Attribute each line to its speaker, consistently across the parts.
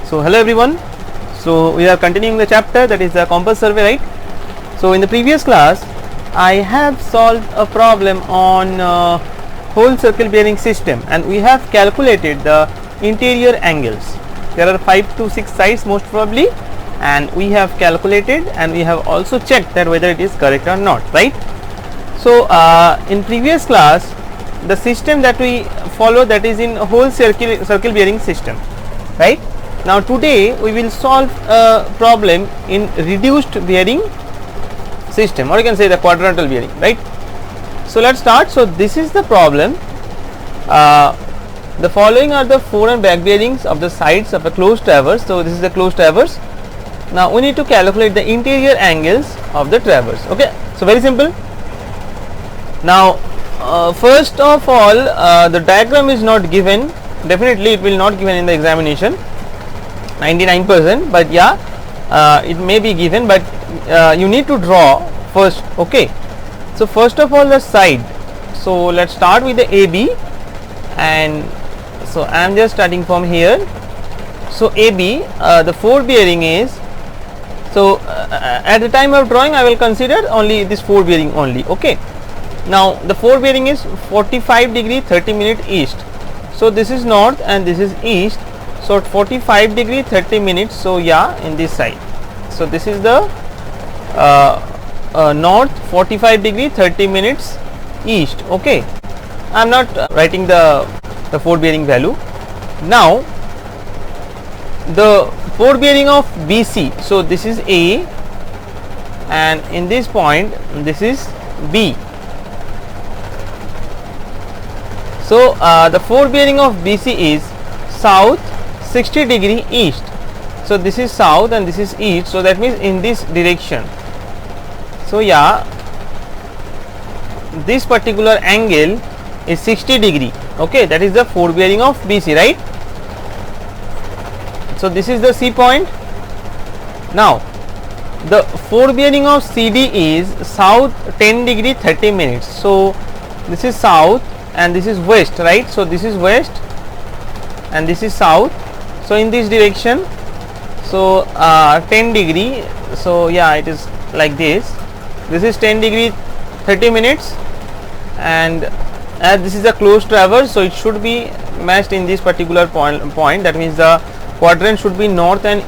Speaker 1: So hello everyone. So we are continuing the chapter, that is the compass survey, right? So in the previous class I have solved a problem on whole circle bearing system, and we have calculated the interior angles. There are 5 to 6 sides most probably, and we have calculated and we have also checked that whether it is correct or not, right? So in previous class the system that we follow, that is in whole circle bearing system, right? Now today we will solve a problem in reduced bearing system, or you can say the quadrantal bearing, right? So let's start. So this is the problem. The following are the fore and back bearings of the sides of a closed traverse. So this is the closed traverse. Now we need to calculate the interior angles of the traverse. Okay, so very simple. Now first of all, the diagram is not given. Definitely it will not given in the examination, 99%, but yeah, it may be given, but you need to draw first. Okay, so first of all the side. So let's start with the AB, and so I am just starting from here. So AB, the fore bearing is, so at the time of drawing I will consider only this fore bearing only. Okay, now the fore bearing is 45 degree 30 minute east. So this is north and this is east. So 45 degree 30 minutes. So yeah, in this side. So this is the north, 45 degree 30 minutes east. Okay, I am not writing the fore bearing value. Now the fore bearing of BC. So this is A, and in this point this is B. So the fore bearing of BC is south 60 degree east. So this is south and this is east, so that means in this direction. So yeah, this particular angle is 60 degree. Okay, that is the fore bearing of BC, right? So this is the C point. Now the fore bearing of CD is south 10 degree 30 minutes. So this is south and this is west, right? So this is west and this is south. So in this direction, so 10 degree. So yeah, it is like this. This is 10 degree 30 minutes, and as this is a closed traverse, so it should be matched in this particular point. That means the quadrant should be north and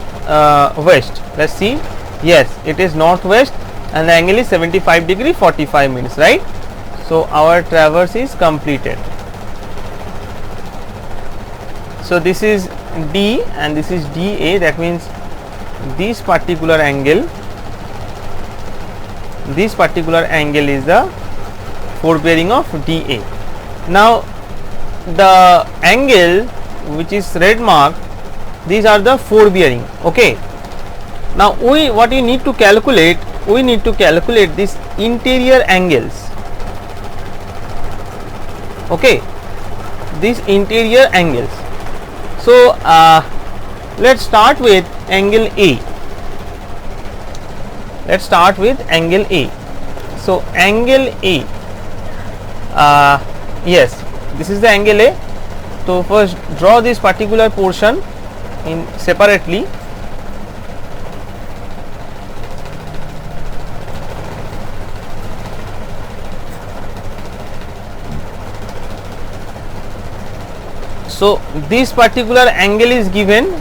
Speaker 1: west. Let's see. Yes, it is northwest, and the angle is 75 degree 45 minutes, right? So our traverse is completed. So this is D and this is DA. That means this particular angle is the fore bearing of DA. Now the angle which is red mark, these are the fore bearing. Okay, now what we need to calculate, we need to calculate this interior angles. Okay, these interior angles. So let's start with angle A. Let's start with angle A. So angle A, yes, this is the angle A. So first draw this particular portion in separately. So this particular angle is given,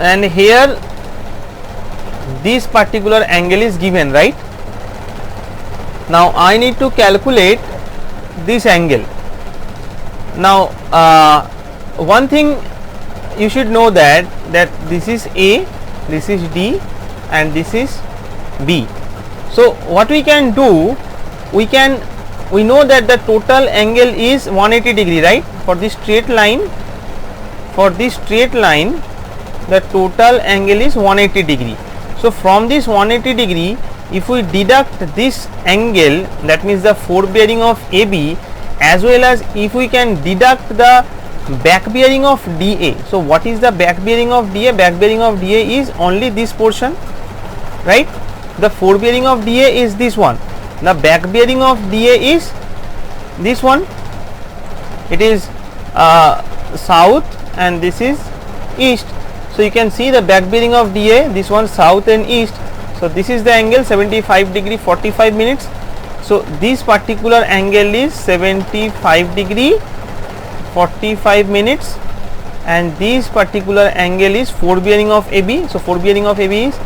Speaker 1: and here this particular angle is given, right? Now I need to calculate this angle. Now one thing you should know that this is A, this is D, and this is B. So what we can do, we know that the total angle is 180 degree, right? For this straight line, the total angle is 180 degree. So from this 180 degree, if we deduct this angle, that means the fore bearing of AB, as well as if we can deduct the back bearing of DA. So what is the back bearing of DA? Back bearing of DA is only this portion, right? The fore bearing of DA is this one. The back bearing of DA is this one. It is south and this is east. So you can see the back bearing of DA, this one south and east. So this is the angle 75 degree 45 minutes. So this particular angle is 75 degree 45 minutes, and this particular angle is forebearing of AB. So forebearing of AB is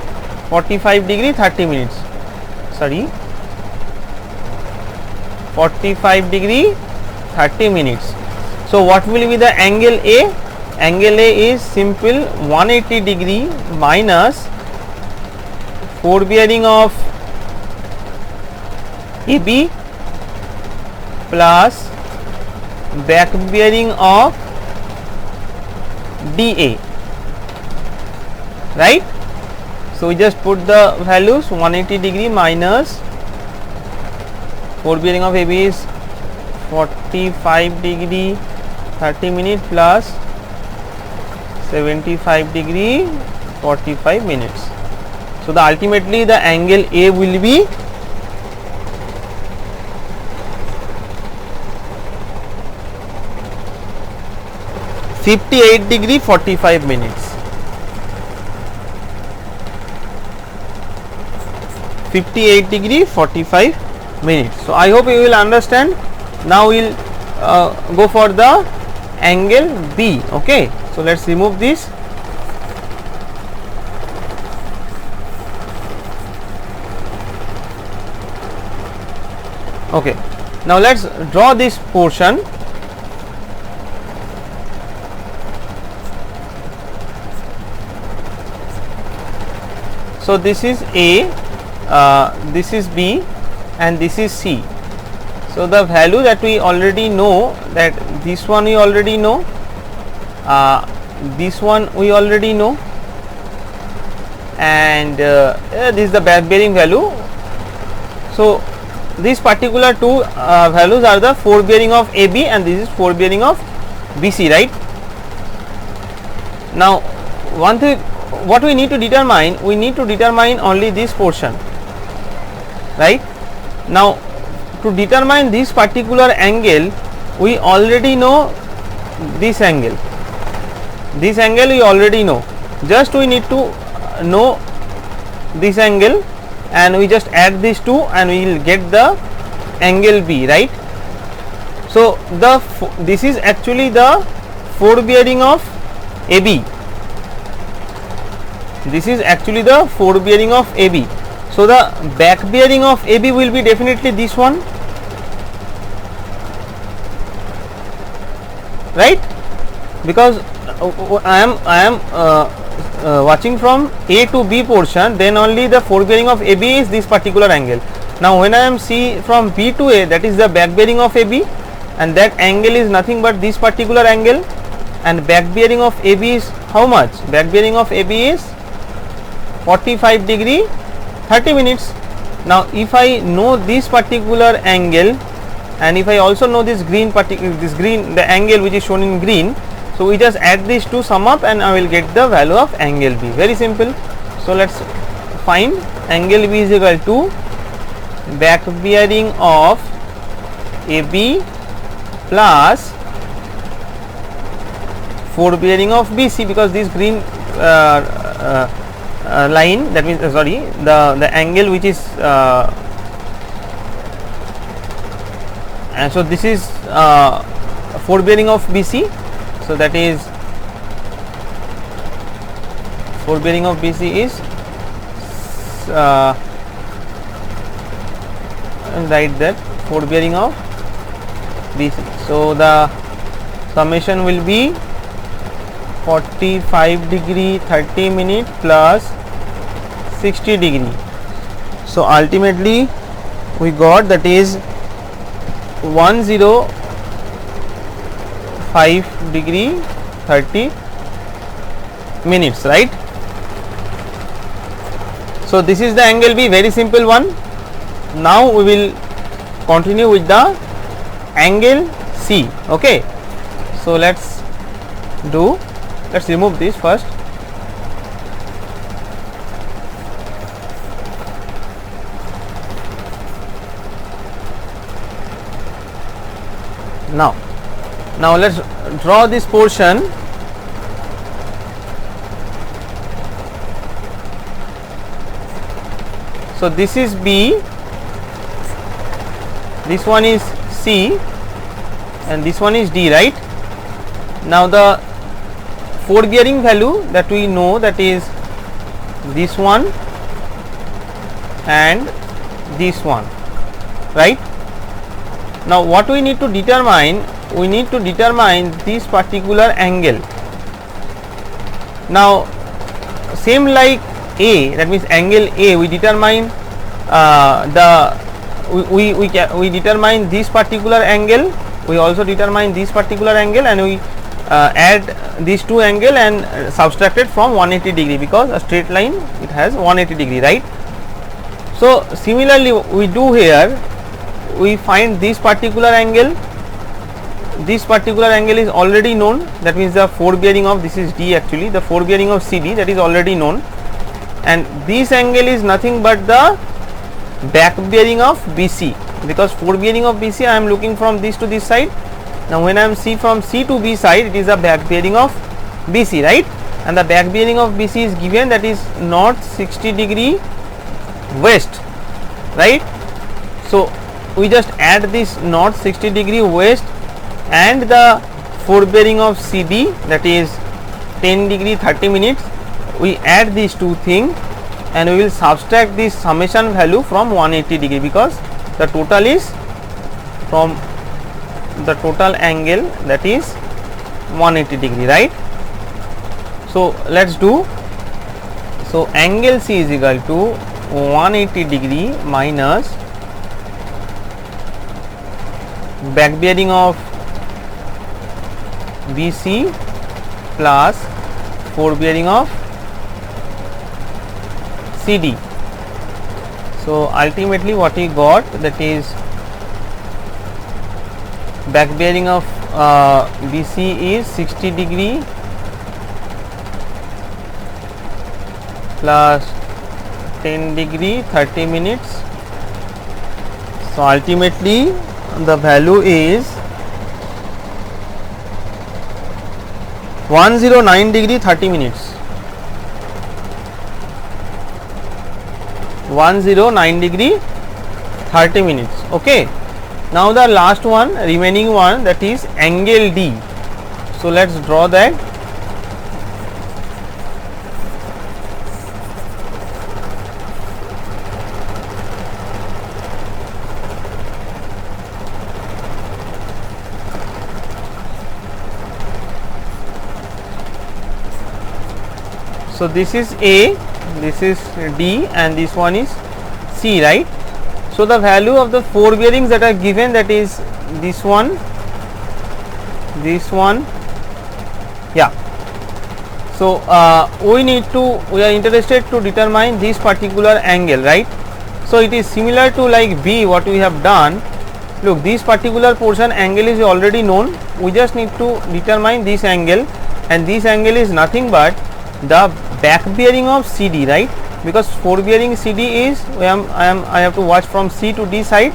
Speaker 1: 45 degree 30 minutes. Sorry, 45 degree 30 minutes. So what will be the angle A? Angle A is simple 180 degree minus forebearing of AB plus back bearing of DA, right? So we just put the values, 180 degree minus forebearing of AB is 45 degree 30 minutes plus 75 degree 45 minutes. So the ultimately the angle A will be 58 degree 45 minutes. 58 degree 45 minutes. So I hope you will understand. Now we will go for the angle B. Okay, so let's remove this. Okay, now let's draw this portion. So this is A, this is B, and this is C. So the value that we already know, that this one we already know, this one we already know, and this is the back bearing value. So these particular two values are the forebearing of AB, and this is forebearing of BC, right? Now one thing, what we need to determine, we need to determine only this portion, right? Now to determine this particular angle, we already know this angle. This angle we already know, just we need to know this angle, and we just add these two and we will get the angle B, right? So this is actually the forebearing of AB. This is actually the forebearing of AB. So the back bearing of AB will be definitely this one, right? Because I am watching from A to B portion, then only the forebearing of AB is this particular angle. Now when I am see from B to A, that is the back bearing of AB, and that angle is nothing but this particular angle, and back bearing of AB is how much? Back bearing of AB is 45 degree 30 minutes. Now if I know this particular angle, and if I also know this the angle which is shown in green, so we just add these two, sum up, and I will get the value of angle B. Very simple. So let's find angle B is equal to back bearing of AB plus forebearing of BC, because this green line, that means sorry, the angle which is and so this is forebearing of BC. So that is forebearing of BC is write that forebearing of BC. So the summation will be 45 degree 30 minute plus 60 degree. So ultimately we got that is 105 degree 30 minutes, right? So this is the angle B, very simple one. Now we will continue with the angle C. Okay, so let's remove this first. Now let's draw this portion So this is B, this one is C, and this one is D, right? Now the 4 bearing value that we know, that is this one and this one, right? Now what we need to determine, we need to determine this particular angle. Now same like A, that means angle A, we determine we determine this particular angle, we also determine this particular angle, and we add these two angle and subtract it from 180 degree, because a straight line it has 180 degree, right? So similarly we do here, we find this particular angle. This particular angle is already known, that means the 4 bearing of, this is D actually, the 4 bearing of CD, that is already known, and this angle is nothing but the back bearing of BC, because 4 bearing of BC I am looking from this to this side. Now when I am see from C to B side, it is the back bearing of BC, right? And the back bearing of BC is given, that is north 60 degree west, right? So we just add this north 60 degree west and the 4 bearing of CD, that is 10 degree 30 minutes, we add these two things and we will subtract this summation value from 180 degree, because the total is from the total angle, that is 180 degree, right? So let's do. So angle C is equal to 180 degree minus back bearing of BC plus 4 bearing of CD. So ultimately what we got, that is back bearing of BC is 60 degree plus 10 degree 30 minutes. So ultimately the value is 109 degree 30 minutes. 109 degree 30 minutes. Okay. Now the last one, remaining one, that is angle D. So let's draw that. So this is A, this is D, and this one is C, right? So the value of the 4 bearings that are given, that is this one, yeah. So we are interested to determine this particular angle, right? So it is similar to like B, what we have done. Look, this particular portion angle is already known, we just need to determine this angle, and this angle is nothing but the back bearing of CD, right? Because 4 bearing CD is, I have to watch from C to D side.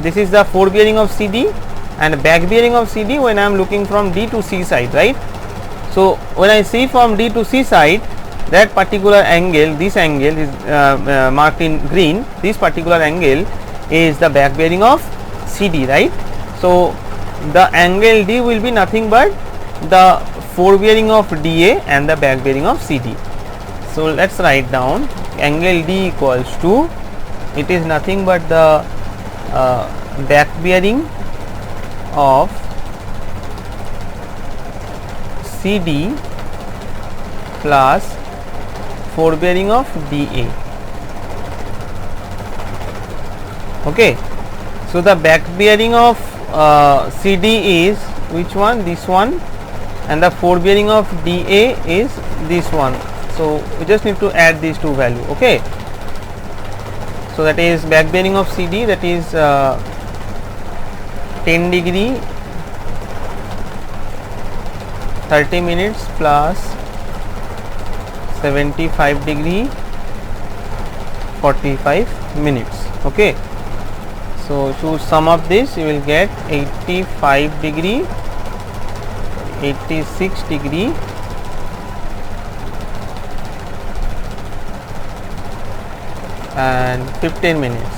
Speaker 1: This is the 4 bearing of CD, and back bearing of CD when I am looking from D to C side, right? So when I see from D to C side, that particular angle, this angle is marked in green. This particular angle is the back bearing of CD, right? So the angle D will be nothing but the 4 bearing of DA and the back bearing of CD. So let's write down angle D equals to, it is nothing but the back bearing of CD plus 4 bearing of DA. Okay. So the back bearing of CD is which one? This one, and the 4 bearing of DA is this one. So we just need to add these two value. Okay. So that is back bearing of CD, that is 10 degree 30 minutes plus 75 degree 45 minutes. Okay. So to sum up this, you will get 85 degree, 86 degree, and 15 minutes.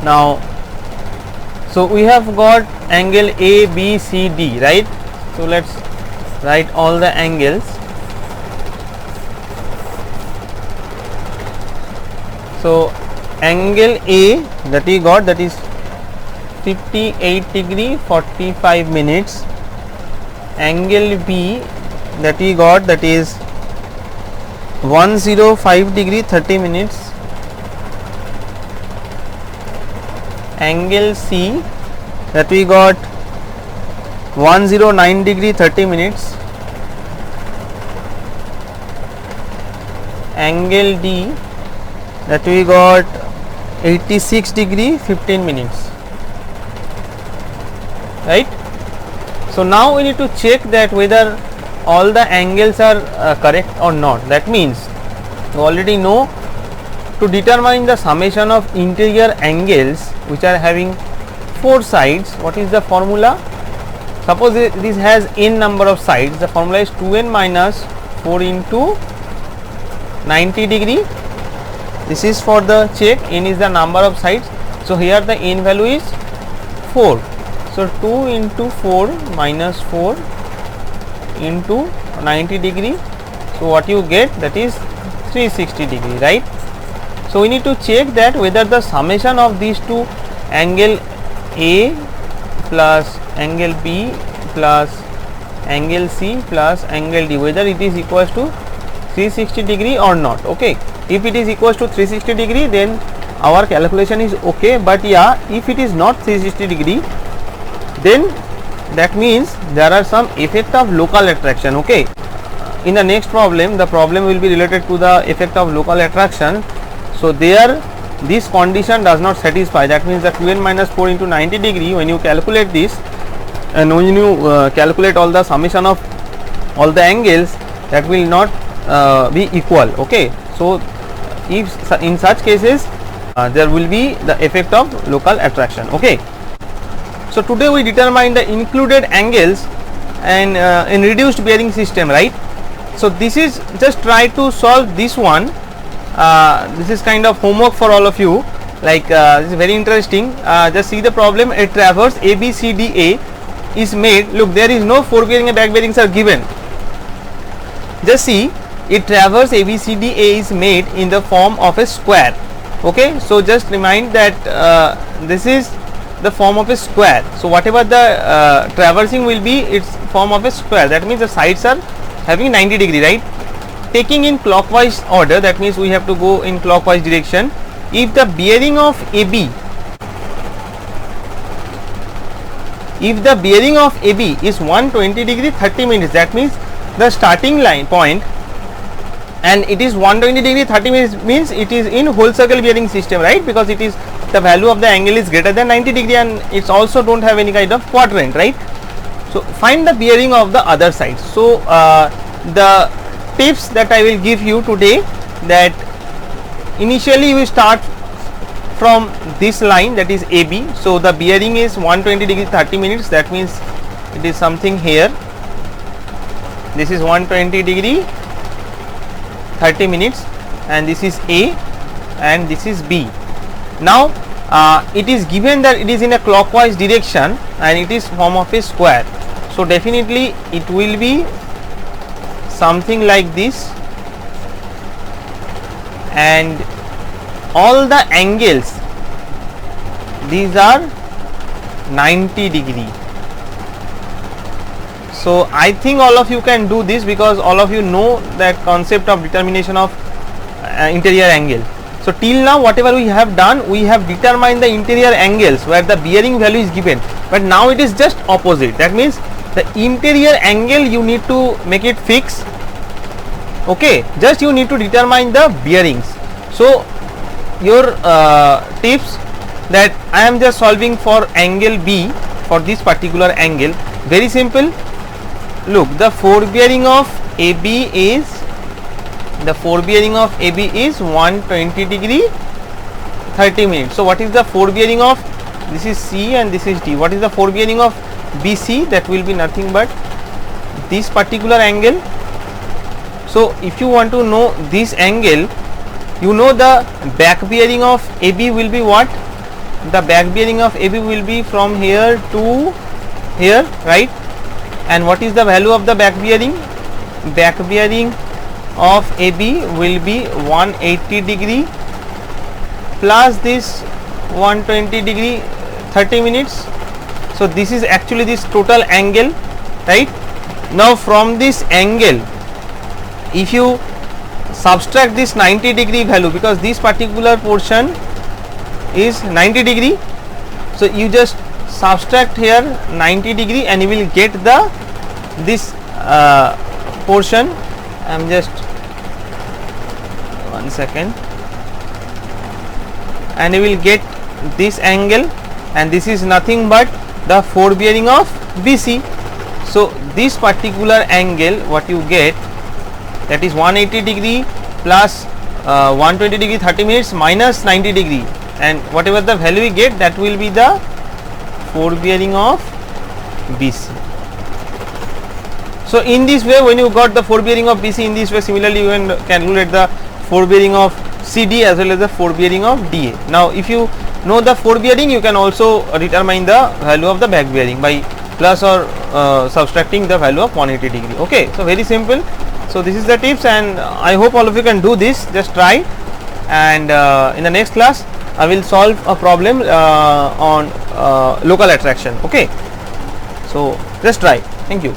Speaker 1: Now, so we have got angle A, B, C, D, right? So let's write all the angles. So angle A that we got, that is 58 degree 45 minutes. Angle B that we got, that is 105 degree 30 minutes. Angle C that we got 109 degree 30 minutes. Angle D that we got 86 degree 15 minutes, right? So now we need to check that whether all the angles are correct or not. That means you already know, to determine the summation of interior angles which are having 4 sides, what is the formula? Suppose this has n number of sides, the formula is 2n minus 4 into 90 degree. This is for the check, n is the number of sides. So here the n value is 4. So 2 into 4 minus 4 into 90 degree. So what you get, that is 360 degree, right? So we need to check that whether the summation of these two, angle A plus angle B plus angle C plus angle D, whether it is equals to 360 degree or not. Okay, if it is equals to 360 degree, then our calculation is okay. But yeah, if it is not 360 degree, then that means there are some effect of local attraction. Okay, in the next problem, the problem will be related to the effect of local attraction. So there this condition does not satisfy. That means that 2n minus 4 into 90 degree, when you calculate this and when you calculate all the summation of all the angles, that will not be equal. Okay, so if in such cases there will be the effect of local attraction. Okay, so today we determine the included angles and in reduced bearing system, right? So this is just try to solve this one. This is kind of homework for all of you, like this is very interesting. Just see the problem. A traverse ABCDA is made. Look, there is no forebearing and back bearings are given. Just see, a traverse ABCDA is made in the form of a square. Okay, so just remind that this is the form of a square. So whatever the traversing will be, its form of a square. That means the sides are having 90 degree, right? Taking in clockwise order, that means we have to go in clockwise direction. If the bearing of AB, if the bearing of AB is 120 degree 30 minutes, that means the starting line point, and it is 120 degree 30 minutes, means it is in whole circle bearing system, right? Because it is the value of the angle is greater than 90 degree and it's also don't have any kind of quadrant, right? So find the bearing of the other side. So the tips that I will give you today, that initially you start from this line, that is AB. So the bearing is 120 degree 30 minutes, that means it is something here. This is 120 degree 30 minutes and this is A and this is B. Now it is given that it is in a clockwise direction and it is form of a square. So definitely it will be something like this, and all the angles, these are 90 degree. So I think all of you can do this because all of you know that concept of determination of interior angle. So till now whatever we have done, we have determined the interior angles where the bearing value is given, but now it is just opposite. That means the interior angle you need to make it fix. Okay, just you need to determine the bearings. So your tips, that I am just solving for angle B, for this particular angle. Very simple. Look, the forebearing of AB is, the forebearing of AB is 120 degree 30 minutes. So what is the forebearing of, this is C and this is D. What is the forebearing of BC? That will be nothing but this particular angle. So if you want to know this angle, you know the back bearing of AB will be what? The back bearing of AB will be from here to here, right? And what is the value of the back bearing? Back bearing of AB will be 180 degree plus this 120 degree 30 minutes. So this is actually this total angle, right? Now from this angle, if you subtract this 90 degree value, because this particular portion is 90 degree, so you just subtract here 90 degree and you will get the this portion. I am just 1 second, and you will get this angle, and this is nothing but the forebearing of BC. So this particular angle what you get, that is 180 degree plus 120 degree 30 minutes minus 90 degree, and whatever the value we get, that will be the forebearing of BC. So in this way, when you got the forebearing of BC in this way, similarly you can calculate the forebearing of CD as well as the forebearing of DA. Now if you know the forebearing, you can also determine the value of the back bearing by plus or subtracting the value of 180 degree. Okay, so very simple. So this is the tips, and I hope all of you can do this. Just try, and in the next class I will solve a problem on local attraction. Okay, so just try. Thank you.